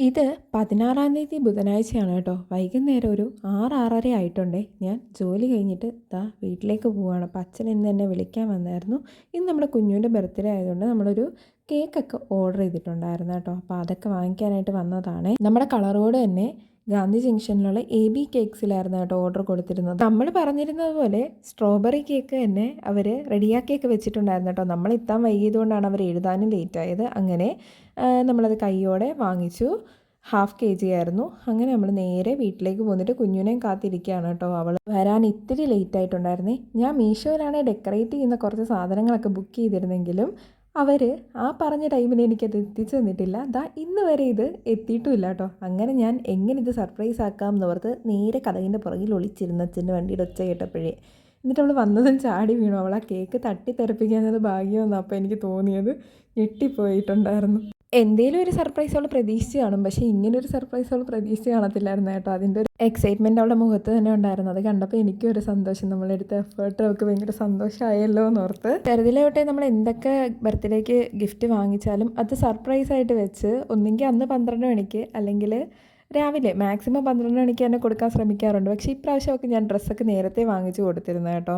ഇത് 16-ാം തീയതി ബുധനാഴ്ചയാണ് കേട്ടോ. വൈകുന്നേരം ഒരു 6-6:30 ആയിട്ടുണ്ടേ. ഞാൻ ജോലി കഴിഞ്ഞിട്ട് വീട്ടിലേക്ക് പോവുകയാണ്. അപ്പോൾ അച്ഛൻ ഇന്ന് എന്നെ വിളിക്കാൻ വന്നായിരുന്നു. ഇന്ന് നമ്മുടെ കുഞ്ഞുവിൻ്റെ ബർത്ത്ഡേ ആയതുകൊണ്ട് നമ്മളൊരു കേക്കൊക്കെ ഓർഡർ ചെയ്തിട്ടുണ്ടായിരുന്നു കേട്ടോ. അപ്പോൾ അതൊക്കെ വാങ്ങിക്കാനായിട്ട് വന്നതാണ്. നമ്മുടെ കളറോട് തന്നെ ഗാന്ധി ജംഗ്ഷനിലുള്ള AB കേക്ക്സിലായിരുന്നു കേട്ടോ ഓർഡർ കൊടുത്തിരുന്നത്. നമ്മൾ പറഞ്ഞിരുന്നത് പോലെ സ്ട്രോബെറി കേക്ക് തന്നെ അവർ റെഡിയാക്കിയൊക്കെ വെച്ചിട്ടുണ്ടായിരുന്നു കേട്ടോ. നമ്മൾ എത്താൻ വൈകിയതുകൊണ്ടാണ് അവർ എഴുതാനും ലേറ്റായത്. അങ്ങനെ നമ്മളത് കയ്യോടെ വാങ്ങിച്ചു. 1/2 kg ആയിരുന്നു. അങ്ങനെ നമ്മൾ നേരെ വീട്ടിലേക്ക് പോന്നിട്ട് കുഞ്ഞിനെയും കാത്തിരിക്കുകയാണ് കേട്ടോ. അവൾ വരാൻ ഇത്തിരി ലേറ്റ് ആയിട്ടുണ്ടായിരുന്നേ. ഞാൻ മീഷോയിലാണ് ഡെക്കറേറ്റ് ചെയ്യുന്ന കുറച്ച് സാധനങ്ങളൊക്കെ ബുക്ക് ചെയ്തിരുന്നെങ്കിലും അവർ ആ പറഞ്ഞ ടൈമിന് എനിക്കത് എത്തിച്ചു തന്നിട്ടില്ല. ഇന്ന് വരെ ഇത് എത്തിയിട്ടുമില്ല കേട്ടോ. അങ്ങനെ ഞാൻ എങ്ങനെ ഇത് സർപ്രൈസ് ആക്കാം എന്നോർത്ത് നേരെ കഥകിൻ്റെ പുറകിൽ ഒളിച്ചിരുന്നു അച്ഛൻ്റെ വണ്ടിയുടെ ഒച്ച കേട്ടപ്പോഴേ. എന്നിട്ട് അവൾ വന്നതും ചാടി വീണു. അവൾ ആ കേക്ക് തട്ടിത്തെറിപ്പിക്കാനത് ഭാഗ്യമെന്നാണ് അപ്പോൾ എനിക്ക് തോന്നിയത്. ഞെട്ടിപ്പോയിട്ടുണ്ടായിരുന്നു. എന്തേലും ഒരു സർപ്രൈസ് അവൾ പ്രതീക്ഷിച്ച് കാണും, പക്ഷേ ഇങ്ങനൊരു സർപ്രൈസ് അവൾ പ്രതീക്ഷിച്ച് കാണത്തില്ലായിരുന്നു കേട്ടോ. അതിൻ്റെ ഒരു എക്സൈറ്റ്മെൻറ്റ് അവളുടെ മുഖത്ത് തന്നെ ഉണ്ടായിരുന്നു. അത് കണ്ടപ്പോൾ എനിക്കും ഒരു സന്തോഷം. നമ്മളെടുത്ത എഫേർട്ട് അവൾക്ക് ഭയങ്കര സന്തോഷമായല്ലോ എന്നോർത്ത്. ചെറുതിലെ തൊട്ടേ നമ്മൾ എന്തൊക്കെ ബർത്ത്ഡേക്ക് ഗിഫ്റ്റ് വാങ്ങിച്ചാലും അത് സർപ്രൈസായിട്ട് വെച്ച് ഒന്നെങ്കിൽ അന്ന് 12 മണിക്ക് അല്ലെങ്കിൽ രാവിലെ മാക്സിമം 12 മണിക്ക് തന്നെ കൊടുക്കാൻ ശ്രമിക്കാറുണ്ട്. പക്ഷേ ഇപ്രാവശ്യമൊക്കെ ഞാൻ ഡ്രസ്സൊക്കെ നേരത്തെ വാങ്ങിച്ചു കൊടുത്തിരുന്നു കേട്ടോ.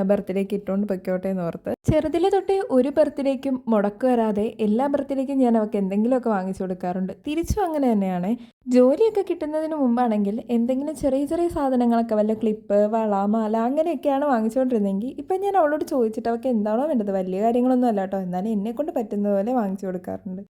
ബർത്ത്ഡേക്ക് ഇട്ടുകൊണ്ട് പൊയ്ക്കോട്ടെ എന്ന് ഓർത്ത്. ചെറുതിലെ തൊട്ടേ ഒരു ബർത്ത്ഡേക്കും മുടക്ക് വരാതെ എല്ലാ ബർത്ത്ഡേക്കും ഞാൻ അവൾക്ക് എന്തെങ്കിലുമൊക്കെ വാങ്ങിച്ചു കൊടുക്കാറുണ്ട്. തിരിച്ചും അങ്ങനെ തന്നെയാണ്. ജോലിയൊക്കെ കിട്ടുന്നതിന് മുമ്പാണെങ്കിൽ എന്തെങ്കിലും ചെറിയ ചെറിയ സാധനങ്ങളൊക്കെ വല്ല ക്ലിപ്പ്, വള, മാല അങ്ങനെയൊക്കെയാണ് വാങ്ങിച്ചുകൊണ്ടിരുന്നതെങ്കിൽ ഇപ്പം ഞാൻ അവളോട് ചോദിച്ചിട്ട് അവൾക്ക് എന്താണോ വേണ്ടത്, വലിയ കാര്യങ്ങളൊന്നും അല്ല കേട്ടോ, എന്നാലും എന്നെക്കൊണ്ട് പറ്റുന്ന പോലെ വാങ്ങിച്ചു കൊടുക്കാറുണ്ട്.